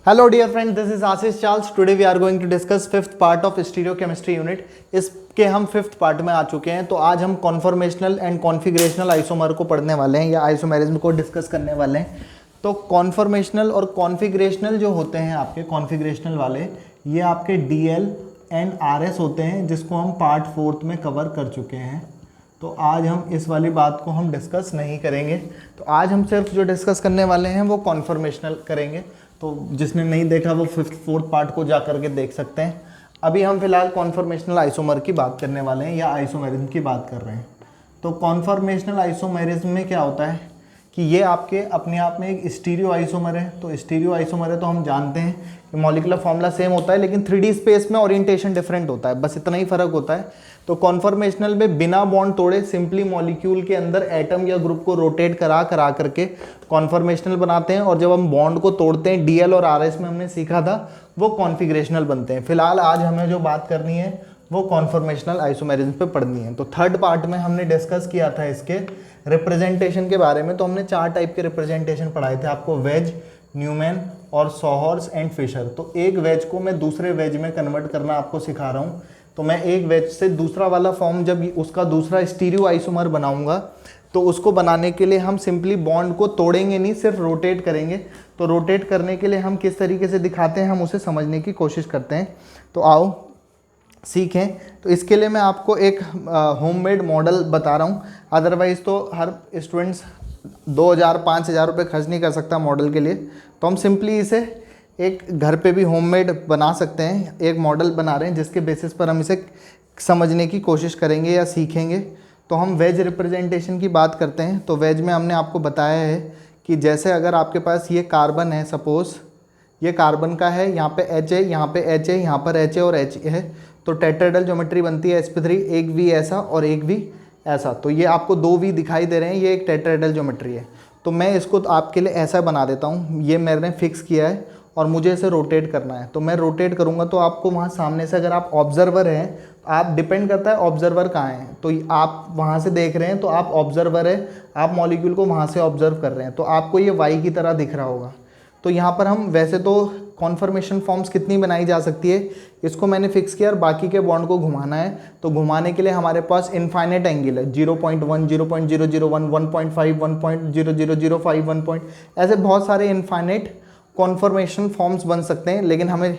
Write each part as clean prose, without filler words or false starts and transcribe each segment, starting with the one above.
Hello dear friend, this is Ashish Charles. Today we are going to discuss fifth part of stereochemistry unit. इसके हम fifth part में आ चुके हैं। तो आज हम कॉन्फॉर्मेशनल एंड कॉन्फिगरेशनल आइसोमर को पढ़ने वाले हैं या आइसोमेरिज्म को डिस्कस करने वाले हैं। तो कॉन्फॉर्मेशनल और कॉन्फिगरेशनल जो होते हैं आपके कॉन्फिगरेशनल वाले, ये आपके DL एंड RS होते हैं, जिसको हम पार्ट फोर्थ में कवर कर चुके हैं। तो आज हम इस वाली बात को हम डिस्कस नहीं करेंगे। तो आज हम सिर्फ जो डिस्कस करने वाले हैं वो कॉन्फॉर्मेशनल करेंगे। तो जिसने नहीं देखा वो फोर्थ पार्ट को जा करके देख सकते हैं। अभी हम फिलहाल कॉन्फॉर्मेशनल आइसोमर की बात करने वाले हैं या आइसोमेरिज्म की बात कर रहे हैं। तो कॉन्फॉर्मेशनल आइसोमेरिज्म में क्या होता है कि ये आपके अपने आप में एक स्टीरियो आइसोमर है। तो स्टीरियो आइसोमर है तो हम जानते हैं कि मॉलिक्यूलर फॉर्मूला सेम होता है, लेकिन 3D स्पेस में ओरिएंटेशन डिफरेंट होता है, बस इतना ही फर्क होता है। तो कॉन्फॉर्मेशनल में बिना बॉन्ड तोड़े सिंपली मॉलिक्यूल के अंदर एटम या ग्रुप को रोटेट करा करके कॉन्फॉर्मेशनल बनाते हैं, और जब हम बॉन्ड को तोड़ते हैं DL और RS में हमने सीखा था वो कॉन्फिगरेशनल बनते हैं। फिलहाल आज हमें जो बात करनी है वो कॉन्फॉर्मेशनल आइसोमेरिज्म पे पढ़नी है। तो थर्ड पार्ट में हमने डिस्कस किया था इसके रिप्रेजेंटेशन के बारे में। तो हमने 4 टाइप के रिप्रेजेंटेशन पढ़ाए थे आपको, वेज, न्यूमैन और सॉहर्स एंड फिशर। तो एक वेज को मैं दूसरे वेज में कन्वर्ट करना आपको सिखा रहा हूँ। तो मैं एक वेज से दूसरा वाला फॉर्म, जब उसका दूसरा स्टीरियो आइसोमर बनाऊंगा, तो उसको बनाने के लिए हम सिंपली बॉन्ड को तोड़ेंगे नहीं, सिर्फ रोटेट करेंगे। तो रोटेट करने के लिए हम किस तरीके से दिखाते हैं, हम उसे समझने की कोशिश करते हैं। तो आओ सीखें। तो इसके लिए मैं आपको एक होममेड मॉडल बता रहा हूँ। अदरवाइज़ तो हर स्टूडेंट्स 2000-5000 रुपये खर्च नहीं कर सकता मॉडल के लिए। तो हम सिंपली इसे एक घर पे भी होममेड बना सकते हैं। एक मॉडल बना रहे हैं जिसके बेसिस पर हम इसे समझने की कोशिश करेंगे या सीखेंगे। तो हम वेज रिप्रेजेंटेशन की बात करते हैं। तो वेज में हमने आपको बताया है कि जैसे अगर आपके पास ये कार्बन है, सपोज़ ये कार्बन का है, यहाँ पे H है, यहाँ पे H है, यहाँ पर H है और H है, तो टेट्राहेड्रल ज्योमेट्री बनती है sp3, एक V ऐसा और एक V ऐसा। तो ये आपको 2 V दिखाई दे रहे हैं, ये एक टेट्राहेड्रल ज्योमेट्री है। तो मैं इसको आपके लिए ऐसा बना देता हूँ। ये मैंने फिक्स किया है और मुझे इसे रोटेट करना है। तो मैं रोटेट करूँगा तो आपको वहाँ सामने से, अगर आप ऑब्जर्वर हैं, आप डिपेंड करता है ऑब्जर्वर कहाँ है। तो आप वहाँ से देख रहे हैं तो आप ऑब्जर्वर है, आप मॉलिक्यूल को वहाँ से ऑब्जर्व कर रहे हैं, तो आपको ये Y की तरह दिख रहा होगा। तो यहाँ पर हम वैसे तो कॉन्फॉर्मेशन फॉर्म्स कितनी बनाई जा सकती है, इसको मैंने फिक्स किया और बाकी के बॉन्ड को घुमाना है। तो घुमाने के लिए हमारे पास इनफाइनाइट एंगल है, 0.1, 0.001, 1.5, 1.00051 1 पॉइंट, ऐसे बहुत सारे इनफाइनाइट कॉन्फॉर्मेशन फॉर्म्स बन सकते हैं। लेकिन हमें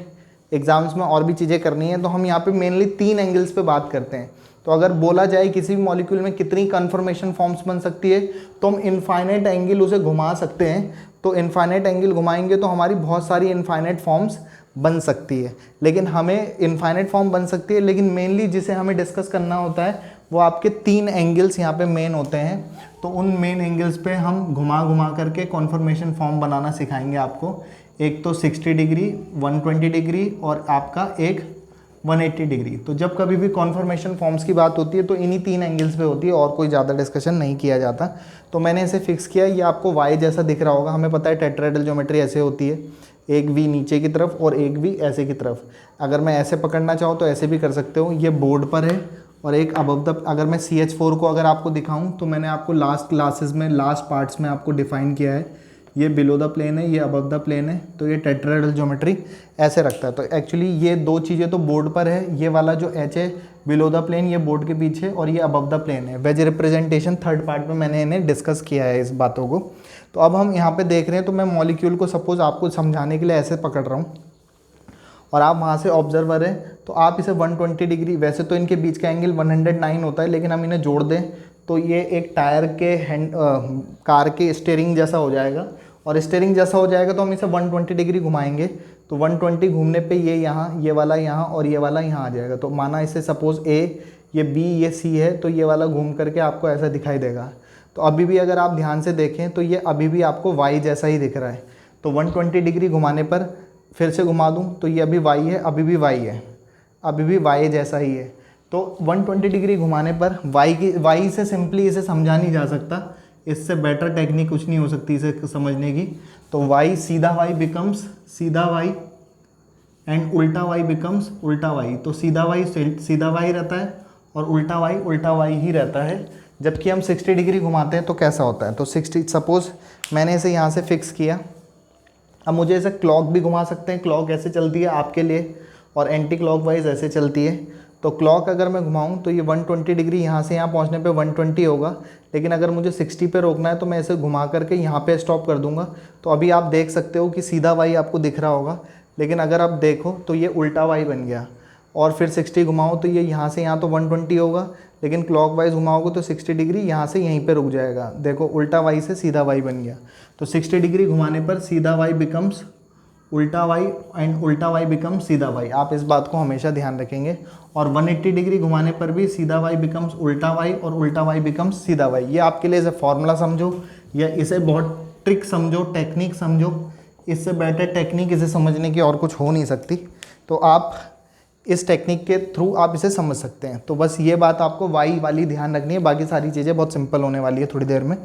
एग्जाम्स में और भी चीज़ें करनी है, तो हम यहाँ पे मेनली 3 एंगल्स पे बात करते हैं। तो अगर बोला जाए किसी भी मॉलिक्यूल में कितनी कन्फॉर्मेशन फॉर्म्स बन सकती है, तो हम इनफाइनाइट एंगल उसे घुमा सकते हैं। तो इनफाइनाइट एंगल घुमाएंगे तो हमारी बहुत सारी इनफाइनाइट फॉर्म्स बन सकती है। लेकिन हमें इनफाइनाइट फॉर्म बन सकती है, लेकिन मेनली जिसे हमें डिस्कस करना होता है वो आपके 3 एंगल्स यहाँ पे मेन होते हैं। तो उन मेन एंगल्स पे हम घुमा करके कॉन्फॉर्मेशन फॉर्म बनाना सिखाएंगे आपको। एक तो 60 डिग्री, 120 डिग्री और आपका एक 180 डिग्री। तो जब कभी भी कॉन्फॉर्मेशन फॉर्म्स की बात होती है तो इन्हीं 3 एंगल्स पे होती है, और कोई ज़्यादा डिस्कशन नहीं किया जाता। तो मैंने इसे फिक्स किया, ये आपको Y जैसा दिख रहा होगा। हमें पता है टेट्राहेड्रल ज्योमेट्री ऐसे होती है, एक V नीचे की तरफ और एक V ऐसे की तरफ। अगर मैं ऐसे पकड़ना चाहूँ तो ऐसे भी कर सकते हो। ये बोर्ड पर है और एक अबव द, अगर मैं CH4 को अगर आपको दिखाऊँ तो मैंने आपको लास्ट क्लासेस में लास्ट पार्ट्स में आपको डिफाइन किया है। ये बिलो द प्लेन है, ये अबव द प्लेन है। तो ये टेट्राहेड्रल ज्योमेट्री ऐसे रखता है। तो एक्चुअली ये 2 चीज़ें तो बोर्ड पर है, ये वाला जो H है बिलो द प्लेन, ये बोर्ड के पीछे, और ये अबव द प्लेन है। वेज रिप्रेजेंटेशन थर्ड पार्ट में मैंने इन्हें डिस्कस किया है इस बातों को। तो अब हम यहाँ पे देख रहे हैं, तो मैं मॉलिक्यूल को सपोज आपको समझाने के लिए ऐसे पकड़ रहा हूँ और आप वहाँ से ऑब्जर्वर है, तो आप इसे 120 डिग्री, वैसे तो इनके बीच का एंगल 109 होता है, लेकिन हम इन्हें जोड़ दें तो ये एक टायर के कार के स्टीयरिंग जैसा हो जाएगा। और स्टीयरिंग जैसा हो जाएगा तो हम इसे 120 डिग्री घुमाएंगे। तो 120 घूमने पे ये यहाँ, ये वाला यहाँ और ये वाला यहाँ आ जाएगा। तो माना इसे सपोज़ A, ये B, ये C है, तो ये वाला घूम करके आपको ऐसा दिखाई देगा। तो अभी भी अगर आप ध्यान से देखें तो ये अभी भी आपको Y जैसा ही दिख रहा है। तो 120 डिग्री घुमाने पर फिर से घुमा दूँ तो ये अभी Y है, अभी भी Y है, अभी भी Y जैसा ही है। तो 120 डिग्री घुमाने पर Y से सिंपली इसे समझा नहीं जा सकता, इससे बेटर टेक्निक कुछ नहीं हो सकती इसे समझने की। तो Y, सीधा Y बिकम्स सीधा Y एंड उल्टा Y बिकम्स उल्टा Y। तो सीधा Y रहता है और उल्टा Y ही रहता है। जबकि हम 60 डिग्री घुमाते हैं तो कैसा होता है, तो 60, सपोज़ मैंने इसे यहाँ से फिक्स किया अब मुझे ऐसे क्लॉक भी घुमा सकते हैं, क्लॉक ऐसे चलती है आपके लिए और एंटी क्लॉक वाइज ऐसे चलती है। तो क्लॉक अगर मैं घुमाऊं तो ये 120 डिग्री यहाँ से यहाँ पहुँचने पे 120 होगा, लेकिन अगर मुझे 60 पे रोकना है तो मैं ऐसे घुमा करके यहाँ पे स्टॉप कर दूंगा। तो अभी आप देख सकते हो कि सीधा वाई आपको दिख रहा होगा, लेकिन अगर आप देखो तो ये उल्टा वाई बन गया। और फिर 60 घुमाओ तो ये यहाँ से यहाँ तो 120 होगा, लेकिन क्लॉक वाइज घुमाओगे तो 60 डिग्री यहाँ से यहीं पे रुक जाएगा। देखो उल्टा वाई से सीधा वाई बन गया। तो 60 डिग्री घुमाने पर सीधा वाई बिकम्स उल्टा वाई एंड उल्टा वाई बिकम्स सीधा वाई। आप इस बात को हमेशा ध्यान रखेंगे। और 180 डिग्री घुमाने पर भी सीधा वाई बिकम्स उल्टा वाई और उल्टा वाई बिकम्स सीधा वाई। ये आपके लिए इसे फॉर्मूला समझो या इसे बहुत ट्रिक समझो, टेक्निक समझो। इससे बेटर टेक्निक इसे समझने की और कुछ हो नहीं सकती। तो आप इस टेक्निक के थ्रू आप इसे समझ सकते हैं। तो बस ये बात आपको वाई वाली ध्यान रखनी है, बाकी सारी चीज़ें बहुत सिंपल होने वाली है थोड़ी देर में।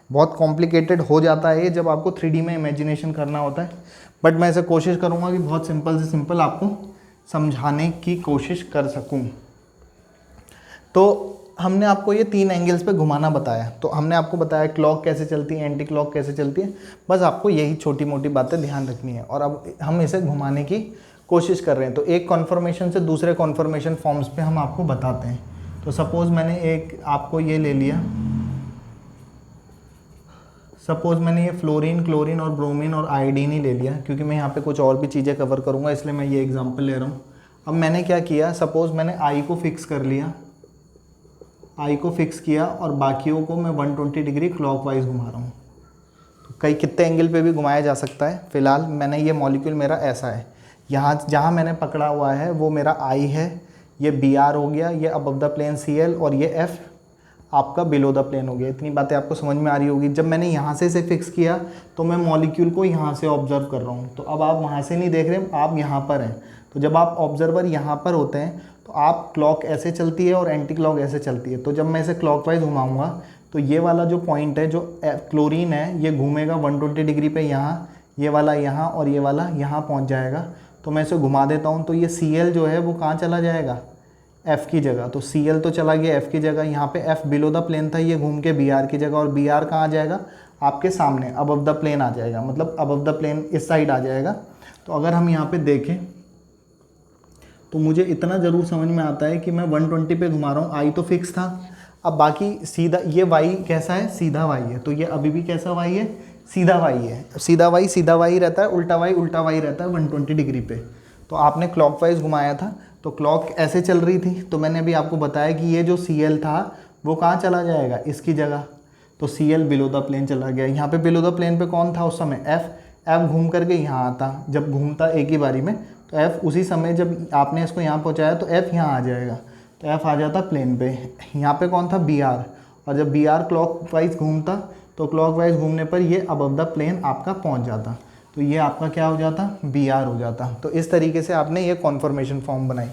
बहुत कॉम्प्लिकेटेड हो जाता है ये जब आपको 3D में इमेजिनेशन करना होता है, बट मैं इसे कोशिश करूँगा कि बहुत सिंपल से सिंपल आपको समझाने की कोशिश कर सकूँ। तो हमने आपको ये 3 एंगल्स पे घुमाना बताया। तो हमने आपको बताया क्लॉक कैसे चलती है, एंटी क्लॉक कैसे चलती है, बस आपको यही छोटी मोटी बातें ध्यान रखनी है। और अब हम इसे घुमाने की कोशिश कर रहे हैं। तो एक कॉन्फर्मेशन से दूसरे कॉन्फर्मेशन फॉर्म्स पे हम आपको बताते हैं। तो सपोज़ मैंने एक आपको ये ले लिया, सपोज़ मैंने ये फ्लोरीन, क्लोरीन और ब्रोमीन और आयोडीन ही ले लिया, क्योंकि मैं यहाँ पे कुछ और भी चीज़ें कवर करूँगा इसलिए मैं ये एग्जांपल ले रहा हूँ। अब मैंने क्या किया, सपोज़ मैंने आई को फिक्स कर लिया, आई को फिक्स किया और बाकियों को मैं 120 डिग्री क्लॉकवाइज घुमा रहा हूँ। तो कई कितने एंगल पे भी घुमाया जा सकता है। फ़िलहाल मैंने ये मॉलिक्यूल मेरा ऐसा है, यहाँ जहाँ मैंने पकड़ा हुआ है वो मेरा आई है, ये बी आर हो गया, ये above the plane C L और ये एफ आपका बिलो द प्लेन हो गया। इतनी बातें आपको समझ में आ रही होगी। जब मैंने यहाँ से इसे फिक्स किया तो मैं मॉलिक्यूल को यहाँ से ऑब्जर्व कर रहा हूँ। तो अब आप वहाँ से नहीं देख रहे, आप यहाँ पर हैं। तो जब आप ऑब्जर्वर यहाँ पर होते हैं तो आप क्लॉक ऐसे चलती है और एंटी क्लॉक ऐसे चलती है। तो जब मैं इसे क्लॉकवाइज घुमाऊँगा तो ये वाला जो पॉइंट है, जो क्लोरीन है, ये घूमेगा 120 डिग्री पे यहाँ, ये वाला यहाँ और ये वाला यहाँ पहुँच जाएगा। तो मैं इसे घुमा देता हूँ तो ये Cl जो है वो कहाँ चला जाएगा, F की जगह। तो Cl तो चला गया F की जगह, यहाँ पे F बिलो द प्लेन था, ये घूम के Br की जगह, और Br कहाँ आ जाएगा, आपके सामने अबव द प्लेन आ जाएगा, मतलब अबव द प्लेन इस साइड आ जाएगा। तो अगर हम यहाँ पे देखें तो मुझे इतना ज़रूर समझ में आता है कि मैं 120 पे घुमा रहा हूँ, आई तो फिक्स था। अब बाकी सीधा ये वाई कैसा है, सीधा वाई है। तो ये अभी भी कैसा वाई है, सीधा वाई है। सीधा वाई रहता है, उल्टा वाई रहता है 120 डिग्री पे। तो आपने क्लॉकवाइज घुमाया था तो क्लॉक ऐसे चल रही थी। तो मैंने अभी आपको बताया कि ये जो Cl था वो कहाँ चला जाएगा, इसकी जगह। तो Cl बिलो द प्लेन चला गया। यहाँ पे बिलो द प्लेन पे कौन था उस समय, F घूम करके यहाँ आता, जब घूमता एक ही बारी में। तो F उसी समय जब आपने इसको यहाँ पहुँचाया तो F यहाँ आ जाएगा, तो F आ जाता प्लेन पे। यहाँ पे कौन था, Br, और जब Br क्लॉकवाइज घूमता तो क्लॉकवाइज घूमने पर ये अबव द प्लेन आपका पहुँच जाता। तो ये आपका क्या हो जाता, Br हो जाता। तो इस तरीके से आपने ये कॉन्फर्मेशन फॉर्म बनाई।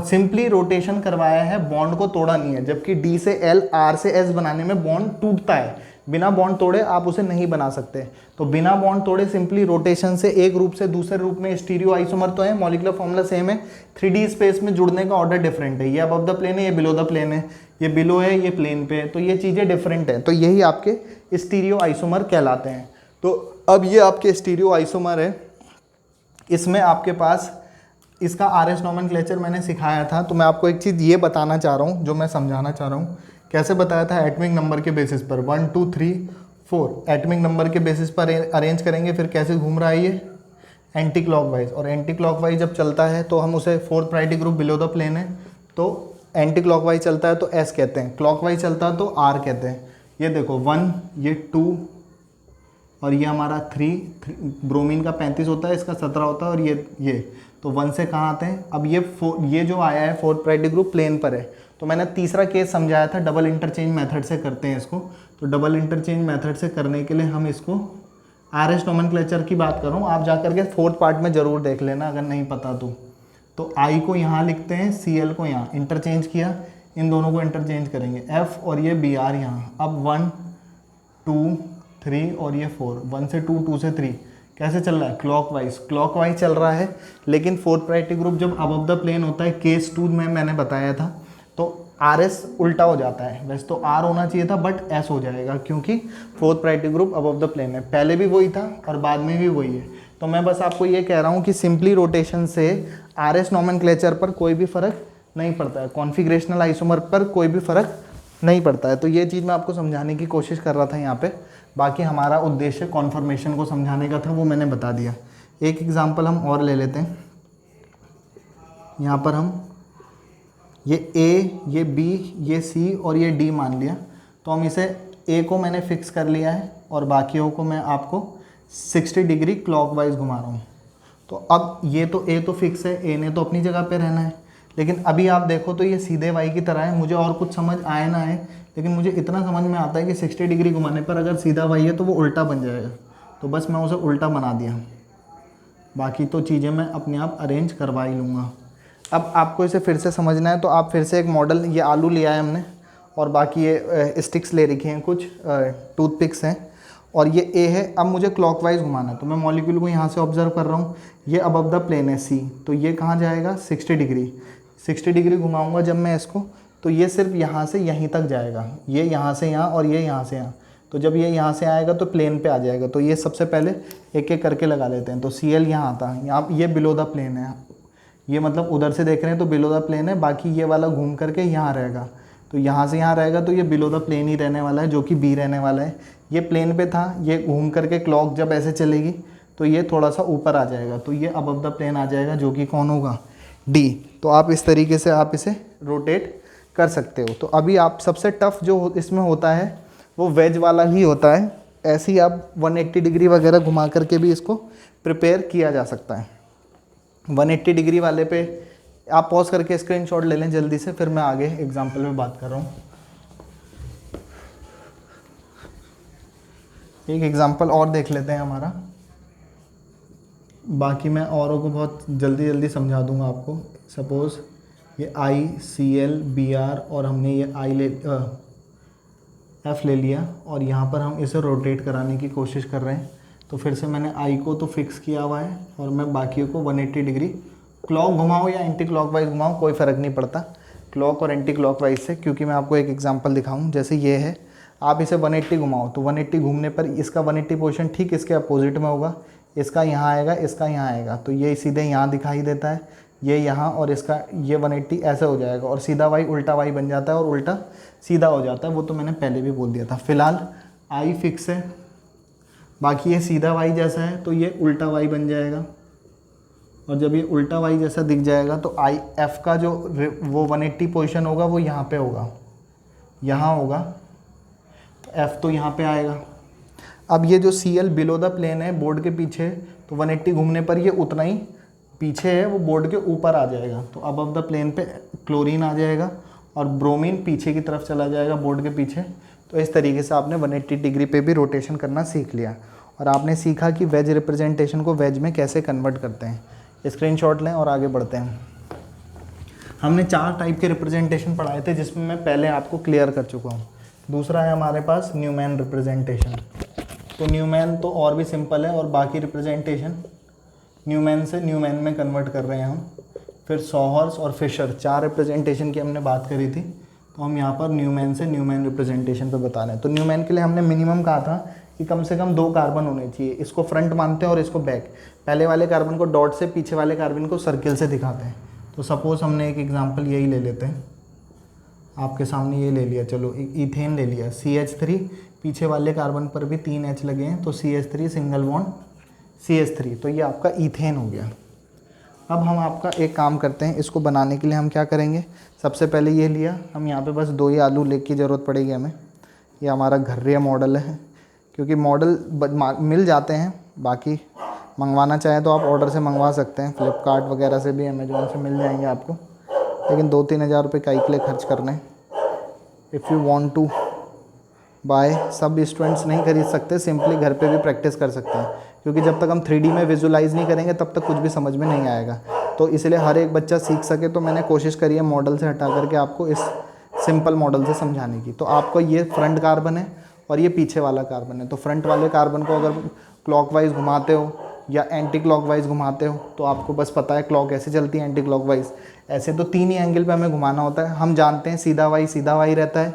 सिंपली रोटेशन करवाया है, बॉन्ड को तोड़ा नहीं है। जबकि D से L, R से S बनाने में बॉन्ड टूटता है, बिना बॉन्ड तोड़े आप उसे नहीं बना सकते। तो बिना बॉन्ड तोड़े सिंपली रोटेशन से एक रूप से दूसरे रूप में स्टीरियो आइसोमर तो है, मॉलिक्यूलर फॉर्मूला सेम है, 3D स्पेस में जुड़ने का ऑर्डर डिफरेंट है। ये अबव द प्लेन है, ये बिलो द प्लेन है, ये बिलो है, ये प्लेन पे है, तो ये चीज़ें डिफरेंट है। तो यही आपके स्टीरियो आइसोमर कहलाते हैं। तो अब ये आपके स्टीरियो आइसोमर है, इसमें आपके पास इसका RS नोमेनक्लेचर मैंने सिखाया था। तो मैं आपको एक चीज़ ये बताना चाह रहा हूँ, जो मैं समझाना चाह रहा हूँ। कैसे बताया था, एटमिक नंबर के बेसिस पर 1 2 3 4 एटमिक नंबर के बेसिस पर अरेंज करेंगे। फिर कैसे घूम रहा है ये, एंटी क्लॉकवाइज। और एंटी क्लॉकवाइज जब चलता है तो हम उसे 4th priority group below the plane है, तो एंटी क्लॉकवाइज चलता है तो S कहते हैं, क्लॉकवाइज चलता है तो R कहते हैं। ये देखो 1, ये 2 और ये हमारा 3 ब्रोमीन का 35 होता है, इसका 17 होता है, और ये तो 1 से कहाँ आते हैं। अब ये जो आया है 4th प्रायोरिटी ग्रुप प्लेन पर है। तो मैंने तीसरा केस समझाया था, डबल इंटरचेंज मेथड से करते हैं इसको। तो डबल इंटरचेंज मेथड से करने के लिए हम इसको RS नोमेनक्लेचर की बात कर रहा हूँ, आप जा करके 4th पार्ट में ज़रूर देख लेना अगर नहीं पता तो I को यहाँ लिखते हैं, Cl को यहाँ, इंटरचेंज किया, इन दोनों को इंटरचेंज करेंगे, F और ये Br यहाँ। अब 1 2 3 और ये 4, 1 से 2, 2 से 3, कैसे चल रहा है, क्लॉकवाइज चल रहा है। लेकिन 4th प्रायोरिटी ग्रुप जब अबव द प्लेन होता है, केस 2 में मैंने बताया था, तो RS उल्टा हो जाता है। वैसे तो R होना चाहिए था बट S हो जाएगा, क्योंकि 4th priority group above the plane है। पहले भी वही था और बाद में भी वही है। तो मैं बस आपको ये कह रहा हूँ कि सिंपली रोटेशन से RS नोमेनक्लेचर पर कोई भी फ़र्क नहीं पड़ता है, कॉन्फ़िगरेशनल आइसोमर पर कोई भी फ़र्क नहीं पड़ता है। तो ये चीज़ मैं आपको समझाने की कोशिश कर रहा था यहाँ पे। बाकी हमारा उद्देश्य कॉन्फर्मेशन को समझाने का था, वो मैंने बता दिया। एक एग्जांपल हम और ले लेते हैं। यहाँ पर हम ये A, ये B, ये C और ये D मान लिया। तो हम इसे A को मैंने फिक्स कर लिया है और बाकियों को मैं आपको 60 डिग्री क्लॉकवाइज घुमा रहा हूँ। तो अब ये तो A तो फिक्स है, A ने तो अपनी जगह पे रहना है। लेकिन अभी आप देखो तो ये सीधे वाई की तरह है। मुझे और कुछ समझ आए ना आए, लेकिन मुझे इतना समझ में आता है कि 60 डिग्री घुमाने पर अगर सीधा वाई है तो वो उल्टा बन जाएगा। तो बस मैं उसे उल्टा बना दिया, बाकी तो चीज़ें मैं अपने आप अरेंज करवा ही लूँगा। अब आपको इसे फिर से समझना है तो आप फिर से एक मॉडल, ये आलू लिया है हमने और बाकी ये स्टिक्स ले रखी हैं, कुछ टूथपिक्स हैं और ये A है। अब मुझे क्लॉकवाइज घुमाना है तो मैं मॉलिक्यूल को यहाँ से ऑब्जर्व कर रहा हूँ। ये अबव द प्लेन है C, तो ये कहाँ जाएगा 60 डिग्री। 60 डिग्री घुमाऊँगा जब मैं इसको, तो ये सिर्फ यहाँ से यहीं तक जाएगा, ये यहाँ से यहाँ और ये यहाँ से यहाँ। तो जब ये यहाँ से आएगा तो प्लेन पे आ जाएगा। तो ये सबसे पहले एक एक करके लगा लेते हैं। तो Cl यहाँ आता है, यहाँ ये बिलो द प्लेन है, ये मतलब उधर से देख रहे हैं तो बिलो द प्लेन है। बाकी ये वाला घूम करके यहाँ रहेगा, तो यहाँ से यहाँ रहेगा, तो ये बिलो द प्लेन ही रहने वाला है, जो कि B रहने वाला है। ये प्लेन पे था, ये घूम करके क्लॉक जब ऐसे चलेगी तो ये थोड़ा सा ऊपर आ जाएगा, तो ये अबव द प्लेन आ जाएगा, जो कि कौन होगा D। तो आप इस तरीके से आप इसे रोटेट कर सकते हो। तो अभी आप सबसे टफ जो इसमें होता है वो वेज वाला ही होता है। ऐसे ही आप 180 डिग्री वगैरह घुमा करके भी इसको प्रिपेयर किया जा सकता है। 180 डिग्री वाले पे आप पॉज करके स्क्रीनशॉट ले लें जल्दी से, फिर मैं आगे एग्जांपल में बात कर रहा हूँ। एक एग्जांपल और देख लेते हैं हमारा, बाकी मैं औरों को बहुत जल्दी जल्दी समझा दूंगा आपको। सपोज़ ये ICl Br और हमने ये F ले लिया और यहाँ पर हम इसे रोटेट कराने की कोशिश कर रहे हैं। तो फिर से मैंने I को तो फिक्स किया हुआ है और मैं बाकियों को 180 डिग्री क्लॉक घुमाऊँ या एंटी क्लॉकवाइज घुमाऊँ, कोई फ़र्क नहीं पड़ता क्लॉक और एंटी क्लॉकवाइज से। क्योंकि मैं आपको एक एग्जांपल दिखाऊं, जैसे ये है, आप इसे 180 घुमाओ तो 180 घूमने पर इसका 180 पोजीशन ठीक इसके अपोजिट में होगा। इसका यहाँ आएगा, इसका यहाँ आएगा, तो ये सीधे यहाँ दिखाई देता है, ये यहाँ, और इसका ये 180 ऐसे हो जाएगा और सीधा वाई उल्टा वाई बन जाता है और उल्टा सीधा हो जाता है। वो तो मैंने पहले भी बोल दिया था। फिलहाल I फिक्स है, बाकी ये सीधा वाई जैसा है तो ये उल्टा वाई बन जाएगा, और जब ये उल्टा वाई जैसा दिख जाएगा तो F का जो वो 180 पोजीशन होगा वो यहाँ पे होगा, यहाँ होगा, तो F तो यहाँ पे आएगा। अब ये जो Cl बिलो द प्लेन है बोर्ड के पीछे, तो 180 घूमने पर ये उतना ही पीछे है, वो बोर्ड के ऊपर आ जाएगा। तो अबव द प्लेन पे क्लोरीन आ जाएगा और ब्रोमीन पीछे की तरफ चला जाएगा बोर्ड के पीछे। तो इस तरीके से आपने 180 डिग्री पे भी रोटेशन करना सीख लिया और आपने सीखा कि वेज रिप्रेजेंटेशन को वेज में कैसे कन्वर्ट करते हैं। स्क्रीनशॉट लें और आगे बढ़ते हैं। हमने 4 टाइप के रिप्रेजेंटेशन पढ़ाए थे, जिसमें मैं पहले आपको क्लियर कर चुका हूँ। दूसरा है हमारे पास न्यूमैन रिप्रेजेंटेशन। तो न्यूमैन तो और भी सिंपल है, और बाकी रिप्रेजेंटेशन न्यूमैन से न्यूमैन में कन्वर्ट कर रहे हैं हम। फिर सॉहर्स और फिशर, 4 रिप्रेजेंटेशन की हमने बात करी थी, तो हम यहाँ पर न्यूमैन से न्यूमैन रिप्रेजेंटेशन पे बता रहे हैं। तो न्यूमैन के लिए हमने मिनिमम कहा था कि कम से कम 2 कार्बन होने चाहिए। इसको फ्रंट मानते हैं और इसको बैक। पहले वाले कार्बन को डॉट से, पीछे वाले कार्बन को सर्किल से दिखाते हैं। तो सपोज़ हमने एक एग्जांपल यही ले लेते हैं, आपके सामने ये ले लिया, चलो ईथेन ले लिया, CH3, पीछे वाले कार्बन पर भी 3 H लगे हैं, तो CH3 सिंगल बॉन्ड CH3, तो ये आपका ईथेन हो गया। अब हम आपका एक काम करते हैं, इसको बनाने के लिए हम क्या करेंगे, सबसे पहले ये लिया, हम यहाँ पे बस 2 ही आलू लेने की ज़रूरत पड़ेगी हमें। ये हमारा घर्रिया मॉडल है, क्योंकि मॉडल मिल जाते हैं, बाकी मंगवाना चाहें तो आप ऑर्डर से मंगवा सकते हैं, फ्लिपकार्ट वगैरह से भी, अमेजोन से मिल जाएंगे आपको, लेकिन 2-3 हज़ार रुपये काई के लिए खर्च करने। If you want to buy, सब स्टूडेंट्स नहीं खरीद सकते, सिंपली घर पे भी प्रैक्टिस कर सकते हैं, क्योंकि जब तक हम 3D में विजुलाइज़ नहीं करेंगे तब तक कुछ भी समझ में नहीं आएगा। तो इसलिए हर एक बच्चा सीख सके, तो मैंने कोशिश करी है मॉडल से हटा करके आपको इस सिंपल मॉडल से समझाने की। तो आपको ये फ्रंट कार्बन है और ये पीछे वाला कार्बन है। तो फ्रंट वाले कार्बन को अगर क्लॉकवाइज घुमाते हो या एंटी क्लॉकवाइज घुमाते हो, तो आपको बस पता है क्लॉक ऐसे चलती है, एंटी क्लॉकवाइज ऐसे। तो 3 ही एंगल पे हमें घुमाना होता है। हम जानते हैं सीधा वाई रहता है,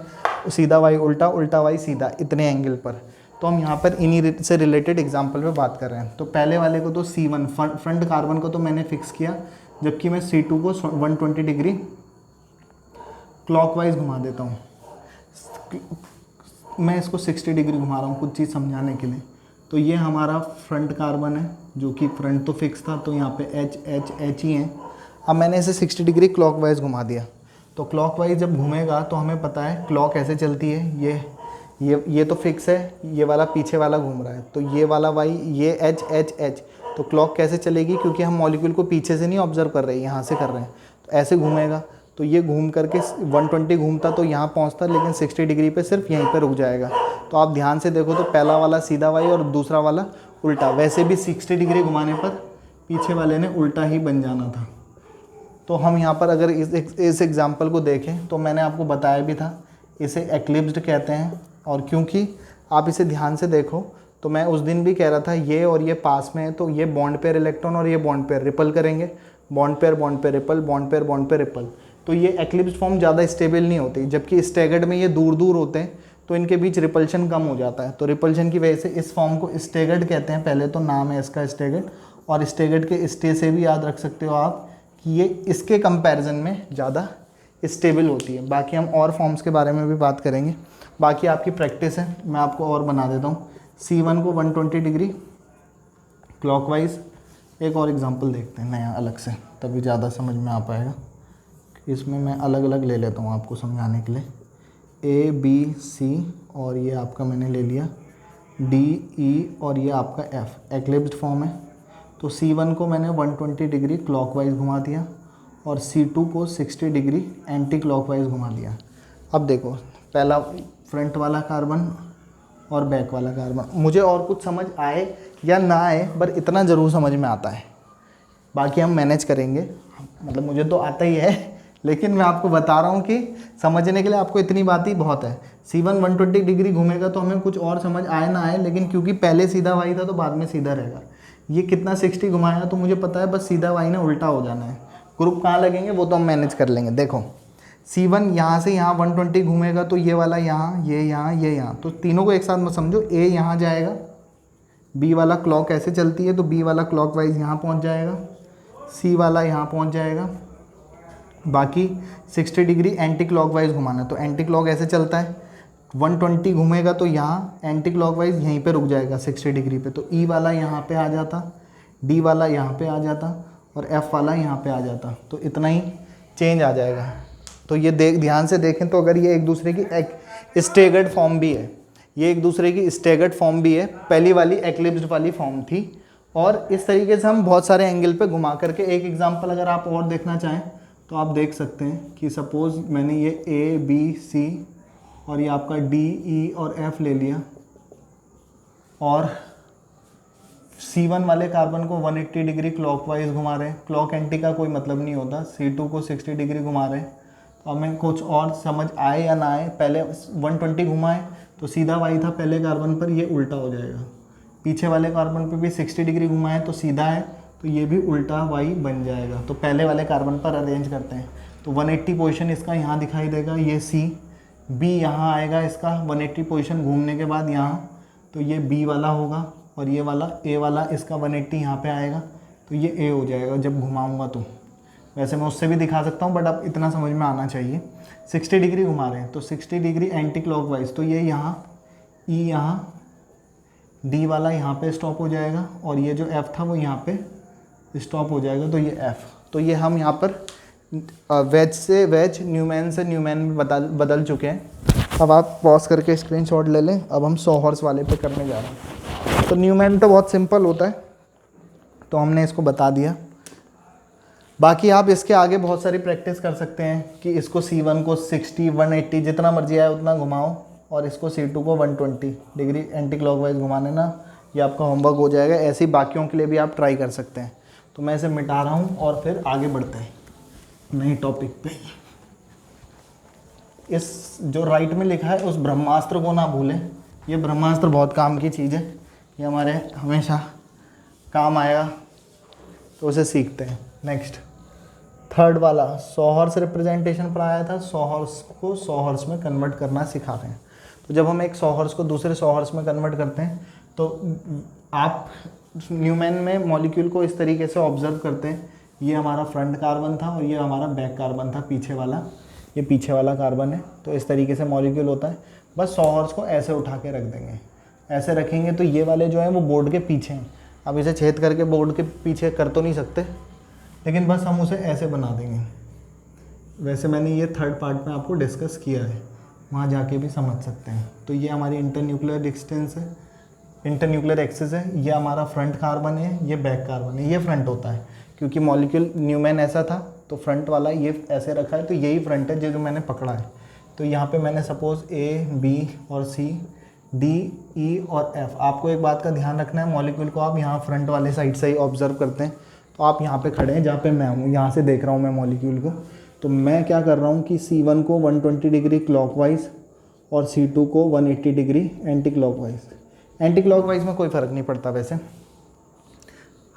सीधा वाई उल्टा, उल्टा वाई सीधा, इतने एंगल पर। तो हम यहाँ पर इन्हीं से रिलेटेड एग्जांपल पे बात कर रहे हैं। तो पहले वाले को तो C1 फ्रंट कार्बन को तो मैंने फिक्स किया, जबकि मैं C2 को 120 डिग्री क्लॉकवाइज घुमा देता हूँ। मैं इसको 60 डिग्री घुमा रहा हूँ कुछ चीज़ समझाने के लिए। तो ये हमारा फ्रंट कार्बन है, जो कि फ्रंट तो फिक्स था, तो यहाँ पे H H H ही है। अब मैंने इसे 60 डिग्री क्लॉकवाइज घुमा दिया। तो क्लॉकवाइज जब घूमेगा तो हमें पता है क्लॉक ऐसे चलती है, ये तो फिक्स है, ये वाला पीछे वाला घूम रहा है, तो ये वाला वाई, ये H H H। तो क्लॉक कैसे चलेगी, क्योंकि हम मॉलिक्यूल को पीछे से नहीं ऑब्जर्व कर रहे हैं, यहाँ से कर रहे हैं, तो ऐसे घूमेगा। तो ये घूम करके 120 घूमता तो यहाँ पहुँचता, लेकिन 60 डिग्री पे सिर्फ यहीं पे रुक जाएगा। तो आप ध्यान से देखो तो पहला वाला सीधा वाई और दूसरा वाला उल्टा। वैसे भी 60 डिग्री घुमाने पर पीछे वाले ने उल्टा ही बन जाना था। तो हम यहाँ पर अगर इस एग्जाम्पल को देखें तो मैंने आपको बताया भी था, इसे एक्लिप्स्ड कहते हैं। और क्योंकि आप इसे ध्यान से देखो तो मैं उस दिन भी कह रहा था ये और ये पास में है, तो ये बॉन्ड पेयर इलेक्ट्रॉन और ये बॉन्ड पेयर रिपल करेंगे, bond pair ripple, bond pair ripple. तो ये एक्लिप्स्ड फॉर्म ज़्यादा स्टेबल नहीं होती, जबकि स्टैगर्ड में ये दूर दूर होते हैं, तो इनके बीच रिपल्शन कम हो जाता है। तो रिपल्शन की वजह से इस फॉर्म को स्टैगर्ड कहते हैं। पहले तो नाम है इसका स्टैगर्ड, और स्टैगर्ड के स्टे से भी याद रख सकते हो आप कि ये इसके कंपैरिजन में ज़्यादा स्टेबल होती है। बाकी हम और फॉर्म्स के बारे में भी बात करेंगे। बाकी आपकी प्रैक्टिस है, मैं आपको और बना देता हूँ। C1 को 120 डिग्री क्लॉकवाइज। एक और एग्जांपल देखते हैं नया अलग से, तभी ज़्यादा समझ में आ पाएगा। इसमें मैं अलग अलग ले लेता हूँ आपको समझाने के लिए। A B C और ये आपका मैंने ले लिया D E और ये आपका F एक्लिप्स्ड फॉर्म है। तो C1 को मैंने 120 डिग्री क्लॉकवाइज घुमा दिया और C2 को 60 डिग्री एंटी क्लॉकवाइज घुमा दिया। अब देखो पहला फ्रंट वाला कार्बन और बैक वाला कार्बन, मुझे और कुछ समझ आए या ना आए, पर इतना ज़रूर समझ में आता है। बाकी हम मैनेज करेंगे, मतलब मुझे तो आता ही है, लेकिन मैं आपको बता रहा हूँ कि समझने के लिए आपको इतनी बात ही बहुत है। C1 120 डिग्री घूमेगा तो हमें कुछ और समझ आए ना आए, लेकिन क्योंकि पहले सीधा वाई था तो बाद में सीधा रहेगा। ये कितना 60 घुमाया तो मुझे पता है, बस सीधा वाई ने उल्टा हो जाना है। ग्रुप कहाँ लगेंगे वो तो हम मैनेज कर लेंगे। देखो C1 यहाँ से यहाँ 120 घूमेगा तो ये वाला यहाँ, ये यहाँ, ये यहाँ, तो तीनों को एक साथ मत समझो। A यहाँ जाएगा, B वाला क्लॉक ऐसे चलती है तो B वाला क्लॉक वाइज यहाँ पहुँच जाएगा, C वाला यहाँ पहुँच जाएगा। बाकी 60 डिग्री एंटी क्लॉक वाइज घुमाना, तो एंटी क्लॉक ऐसे चलता है, 120 घूमेगा तो यहाँ एंटी क्लॉक वाइज यहीं पे रुक जाएगा 60 डिग्री पे। तो E वाला यहाँ पे आ जाता, D वाला यहाँ पे आ जाता और F वाला यहाँ पे आ जाता, तो इतना ही चेंज आ जाएगा। तो ये ध्यान से देखें तो अगर ये एक दूसरे की एक स्टेगर्ड फॉर्म भी है, ये एक दूसरे की स्टेगर्ड फॉर्म भी है, पहली वाली एक्लिप्स्ड वाली फॉर्म थी। और इस तरीके से हम बहुत सारे एंगल पे घुमा करके, एक एग्जांपल अगर आप और देखना चाहें तो आप देख सकते हैं कि सपोज़ मैंने ये A B C और ये आपका D E और F ले लिया, और C1 वाले कार्बन को 180 डिग्री क्लॉकवाइज घुमा रहे हैं। क्लॉक एंटी का कोई मतलब नहीं होता। C2 को 60 डिग्री घुमा रहे हैं। तो हमें कुछ और समझ आए या ना आए, पहले 120 घुमाए तो सीधा वाई था पहले कार्बन पर, ये उल्टा हो जाएगा। पीछे वाले कार्बन पर भी 60 डिग्री घुमाए तो सीधा है, तो ये भी उल्टा वाई बन जाएगा। तो पहले वाले कार्बन पर अरेंज करते हैं, तो 180 पोजीशन इसका यहाँ दिखाई देगा, ये C, B यहाँ आएगा इसका 180 पोजीशन घूमने के बाद यहाँ, तो ये B वाला होगा, और ये वाला A वाला इसका 180 यहाँ पे आएगा, तो ये A हो जाएगा जब घुमाऊँगा तो। वैसे मैं उससे भी दिखा सकता हूँ, बट अब इतना समझ में आना चाहिए। 60 डिग्री घुमा रहे हैं तो 60 डिग्री एंटी क्लॉकवाइज, तो ये यहाँ E यहाँ, D वाला यहाँ पे स्टॉप हो जाएगा, और ये जो F था वो यहाँ पे स्टॉप हो जाएगा, तो ये F। तो ये हम यहाँ पर वेज से वेज, न्यूमैन से न्यूमैन में बदल चुके हैं। अब आप पॉज करके स्क्रीनशॉट ले लें। अब हम 100 हॉर्स वाले पे करने जा रहे हैं। तो न्यूमैन तो बहुत सिंपल होता है, तो हमने इसको बता दिया। बाकी आप इसके आगे बहुत सारी प्रैक्टिस कर सकते हैं कि इसको C1 को 60, 180 जितना मर्जी आए उतना घुमाओ, और इसको C2 को 120 डिग्री एंटी क्लॉकवाइज घुमाने ना, ये आपका होमवर्क हो जाएगा। ऐसे ही बाकियों के लिए भी आप ट्राई कर सकते हैं। तो मैं इसे मिटा रहा हूँ और फिर आगे बढ़ते हैं नए टॉपिक पे। इस जो राइट में लिखा है उस ब्रह्मास्त्र को ना भूलें। ये ब्रह्मास्त्र बहुत काम की चीज़ है, ये हमारे हमेशा काम आएगा, तो उसे सीखते हैं। नेक्स्ट थर्ड वाला 100 हॉर्स रिप्रेजेंटेशन पर आया था। 100 हॉर्स को 100 हॉर्स में कन्वर्ट करना सिखा रहे हैं। तो जब हम एक सॉहर्स को दूसरे सॉहर्स में कन्वर्ट करते हैं तो आप न्यूमैन में मॉलिक्यूल को इस तरीके से ऑब्जर्व करते हैं, ये हमारा फ्रंट कार्बन था और ये हमारा बैक कार्बन था, पीछे वाला, ये पीछे वाला कार्बन है। तो इस तरीके से मॉलिक्यूल होता है। बस सॉहर्स को ऐसे उठा के रख देंगे, ऐसे रखेंगे तो ये वाले जो हैं वो बोर्ड के पीछे हैं। अब इसे छेद करके बोर्ड के पीछे कर तो नहीं सकते, लेकिन बस हम उसे ऐसे बना देंगे। वैसे मैंने ये थर्ड पार्ट में आपको डिस्कस किया है, वहाँ जाके भी समझ सकते हैं। तो ये हमारी इंटरन्यूक्लियर डिस्टेंस है, इंटरन्यूक्लियर एक्सिस है, ये हमारा फ्रंट कार्बन है, ये बैक कार्बन है, ये फ्रंट होता है क्योंकि मॉलिक्यूल न्यूमैन ऐसा था तो फ्रंट वाला ये ऐसे रखा है, तो यही फ्रंट है जो मैंने पकड़ा है। तो यहाँ पे मैंने सपोज ए, बी और सी, डी, ई और एफ। आपको एक बात का ध्यान रखना है, मॉलिक्यूल को आप यहाँ फ्रंट वाले साइड से ही ऑब्जर्व करते हैं। तो आप यहाँ पे खड़े हैं जहाँ पे मैं हूँ, यहाँ से देख रहा हूँ मैं मॉलिक्यूल को। तो मैं क्या कर रहा हूँ कि C1 को 120 डिग्री क्लॉकवाइज और C2 को 180 degree anti clockwise. Anti clockwise में कोई फ़र्क नहीं पड़ता, वैसे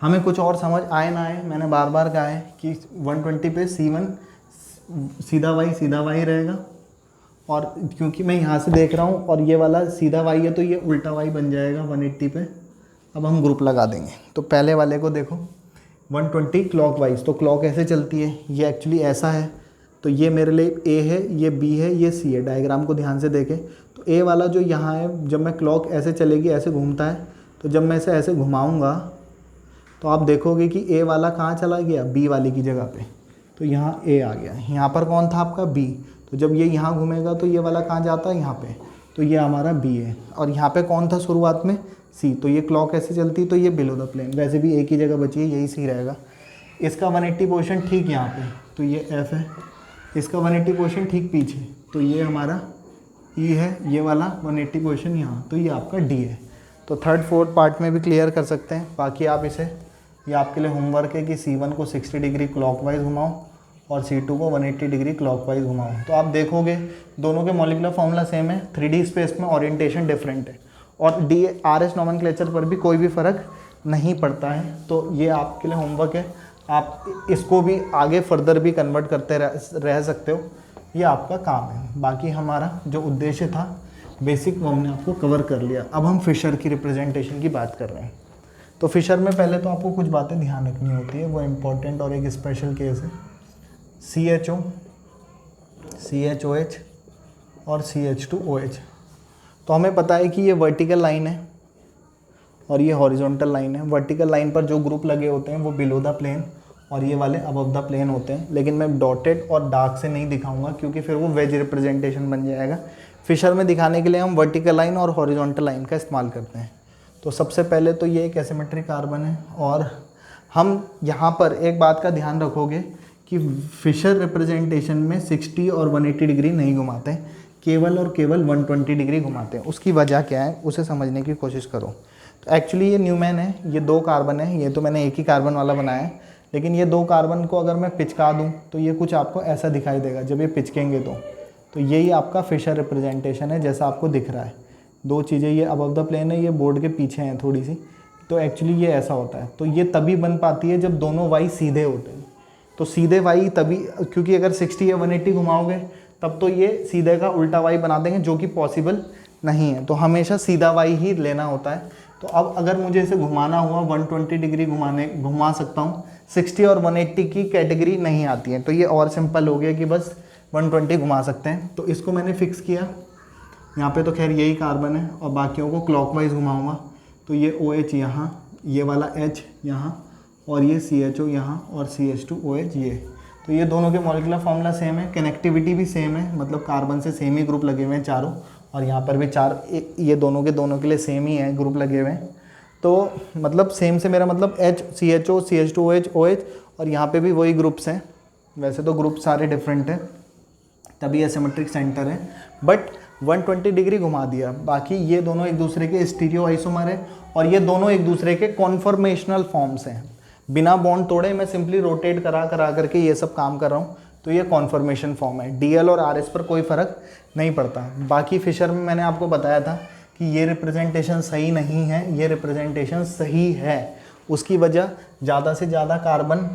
हमें कुछ और समझ आए ना आए, मैंने बार बार कहा है कि 120 पे C1 सीधा वाई रहेगा, और क्योंकि मैं यहाँ से देख रहा हूँ और ये वाला सीधा वाई है तो ये उल्टा वाई बन जाएगा 180 पे। अब हम ग्रुप लगा देंगे। तो पहले वाले को देखो 120 क्लॉकवाइज, तो क्लॉक ऐसे चलती है, ये एक्चुअली ऐसा है, तो ये मेरे लिए ए है, ये बी है, ये सी है। डायग्राम को ध्यान से देखें तो ए वाला जो यहाँ है, जब मैं क्लॉक ऐसे चलेगी ऐसे घूमता है, तो जब मैं इसे ऐसे घुमाऊँगा तो आप देखोगे कि ए वाला कहाँ चला गया, बी वाली की जगह पे। तो यहाँ ए आ गया, यहाँ पर कौन था आपका बी। तो जब ये यहाँ घूमेगा तो ये वाला कहाँ जाता है, यहाँ पे, तो ये हमारा बी है। और यहाँ पे कौन था शुरुआत में, सी। तो ये क्लॉक ऐसे चलती तो ये बिलो द प्लेन, वैसे भी एक ही जगह बची है, यही सी रहेगा। इसका 180 पोजीशन ठीक यहाँ पे, तो ये एफ है। इसका 180 पोजीशन ठीक पीछे, तो ये हमारा ई है। ये वाला 180 पोजीशन यहाँ, तो ये आपका डी है। तो थर्ड फोर्थ पार्ट में भी क्लियर कर सकते हैं। बाकी आप इसे, ये आपके लिए होमवर्क है कि C1 को 60 डिग्री क्लॉकवाइज घुमाओ और C2 को 180 डिग्री क्लॉकवाइज घुमाओ। तो आप देखोगे दोनों के मॉलिक्यूलर फॉर्मूला सेम है, 3D स्पेस में ओरिएंटेशन डिफरेंट है, और DRS नोमेनक्लेचर पर भी कोई भी फ़र्क नहीं पड़ता है। तो ये आपके लिए होमवर्क है, आप इसको भी आगे फर्दर भी कन्वर्ट करते रह सकते हो, ये आपका काम है। बाकी हमारा जो उद्देश्य था बेसिक वो हमने आपको कवर कर लिया। अब हम फिशर की रिप्रेजेंटेशन की बात कर रहे हैं। तो फिशर में पहले तो आपको कुछ बातें ध्यान रखनी होती है, वो इम्पोर्टेंट और एक स्पेशल केस है। CHO, CHOH और CH2OH। तो हमें पता है कि ये वर्टिकल लाइन है और ये हॉरिजॉन्टल लाइन है। वर्टिकल लाइन पर जो ग्रुप लगे होते हैं वो बिलो द प्लेन और ये वाले अबव द प्लेन होते हैं, लेकिन मैं डॉटेड और डार्क से नहीं दिखाऊंगा क्योंकि फिर वो वेज रिप्रेजेंटेशन बन जाएगा। फिशर में दिखाने के लिए हम वर्टिकल लाइन और हॉरिजॉन्टल लाइन का इस्तेमाल करते हैं। तो सबसे पहले तो ये एक एसिमेट्रिक कार्बन है, और हम यहाँ पर एक बात का ध्यान रखोगे कि फिशर रिप्रेजेंटेशन में 60 और 180 डिग्री नहीं घुमाते हैं, केवल और केवल 120 डिग्री घुमाते हैं। उसकी वजह क्या है उसे समझने की कोशिश करो। तो एक्चुअली ये न्यूमैन है, ये 2 कार्बन है, ये तो मैंने एक ही कार्बन वाला बनाया है, लेकिन ये 2 कार्बन को अगर मैं पिचका दूँ तो ये कुछ आपको ऐसा दिखाई देगा जब ये पिचकेंगे तो यही आपका फिशर रिप्रेजेंटेशन है जैसा आपको दिख रहा है। 2 चीज़ें, ये अबव द प्लेन है, ये बोर्ड के पीछे हैं थोड़ी सी, तो एक्चुअली ये ऐसा होता है। तो ये तभी बन पाती है जब दोनों वाई सीधे होते हैं। तो सीधे वाई तभी, क्योंकि अगर 60 या 180 घुमाओगे तब तो ये सीधे का उल्टा वाई बना देंगे, जो कि पॉसिबल नहीं है। तो हमेशा सीधा वाई ही लेना होता है। तो अब अगर मुझे इसे घुमाना हुआ 120 डिग्री घुमा सकता हूँ, 60 और 180 की कैटेगरी नहीं आती है। तो ये और सिंपल हो गया कि बस 120 घुमा सकते हैं। तो इसको मैंने फिक्स किया, यहाँ पे तो खैर यही कार्बन है, और बाकियों को क्लॉकवाइज घुमाऊंगा। तो ये OH यहाँ, ये वाला H यहाँ, और ये CHO यहाँ, और CH2OH ये। तो ये दोनों के मॉलिक्यूलर फॉर्मूला सेम है, कनेक्टिविटी भी सेम है, मतलब कार्बन से सेम ही ग्रुप लगे हुए हैं चारों, और यहाँ पर भी 4, ये दोनों के लिए सेम ही है ग्रुप लगे हुए हैं। तो मतलब सेम से मेरा मतलब H, CHO, CH2OH, OH, और यहाँ पे भी वही ग्रुप्स हैं। वैसे तो ग्रुप सारे डिफरेंट हैं, तभी एसिमेट्रिक सेंटर है, बट 120 डिग्री घुमा दिया। बाकी ये दोनों एक दूसरे के स्टीरियो आइसोमर है, और ये दोनों एक दूसरे के कॉन्फॉर्मेशनल फॉर्म्स हैं। बिना बॉन्ड तोड़े मैं सिंपली रोटेट करा करके ये सब काम कर रहा हूँ, तो ये कॉन्फॉर्मेशन फॉर्म है। DL और RS पर कोई फ़र्क नहीं पड़ता। बाकी फिशर में मैंने आपको बताया था कि ये रिप्रेजेंटेशन सही नहीं है, ये रिप्रेजेंटेशन सही है। उसकी वजह ज़्यादा से ज़्यादा कार्बन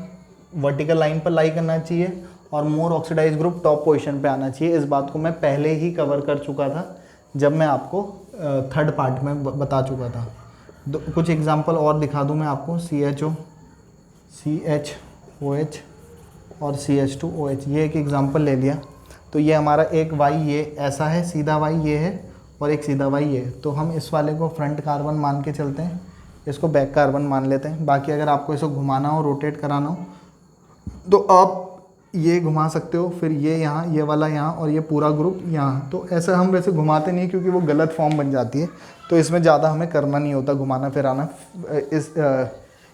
वर्टिकल लाइन पर लाई करना चाहिए और मोर ऑक्सीडाइज ग्रुप टॉप पोजीशन पे आना चाहिए। इस बात को मैं पहले ही कवर कर चुका था जब मैं आपको थर्ड पार्ट में बता चुका था। कुछ एग्जांपल और दिखा दूं मैं आपको, CHO, CHOH और CH2OH, ये एक एग्जांपल ले लिया। तो ये हमारा एक Y ये ऐसा है, सीधा Y ये है, और एक सीधा Y ये है। तो हम इस वाले को फ्रंट कार्बन मान के चलते हैं, इसको बैक कार्बन मान लेते हैं। बाकी अगर आपको इसको घुमाना हो, रोटेट कराना हो, तो आप ये घुमा सकते हो, फिर ये यहाँ, ये वाला यहाँ, और ये पूरा ग्रुप यहाँ। तो ऐसा हम वैसे घुमाते नहीं क्योंकि वो गलत फॉर्म बन जाती है, तो इसमें ज़्यादा हमें करना नहीं होता घुमाना फिराना। इस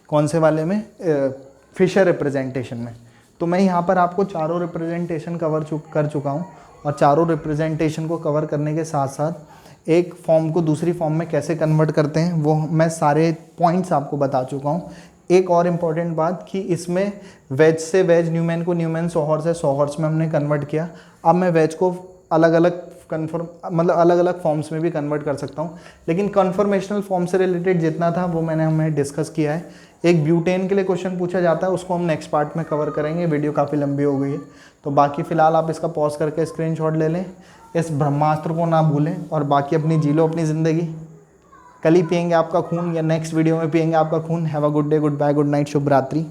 कौन से वाले में, फिशर रिप्रेजेंटेशन में। तो मैं यहाँ पर आपको चारों रिप्रेजेंटेशन कर चुका हूँ, और चारों रिप्रेजेंटेशन को कवर करने के साथ साथ एक फॉर्म को दूसरी फॉर्म में कैसे कन्वर्ट करते हैं वो मैं सारे पॉइंट्स आपको बता चुका हूँ। एक और इम्पॉर्टेंट बात कि इसमें वेज से वेज, न्यूमेन को न्यूमेन, सोहॉर्स से सोहॉर्स में हमने कन्वर्ट किया। अब मैं वेज को अलग अलग अलग अलग फॉर्म्स में भी कन्वर्ट कर सकता हूँ, लेकिन कन्फर्मेशनल फॉर्म से रिलेटेड जितना था वो हमें डिस्कस किया है। एक ब्यूटेन के लिए क्वेश्चन पूछा जाता है, उसको हम नेक्स्ट पार्ट में कवर करेंगे। वीडियो काफ़ी लंबी हो गई है, तो बाकी फ़िलहाल आप इसका पॉज करके स्क्रीनशॉट ले लें, इस ब्रह्मास्त्र को ना भूलें, और बाकी अपनी जी लो अपनी ज़िंदगी। कल ही पियेंगे आपका खून, या नेक्स्ट वीडियो में पियेंगे आपका खून। Have a good day, goodbye, good night, शुभ रात्रि।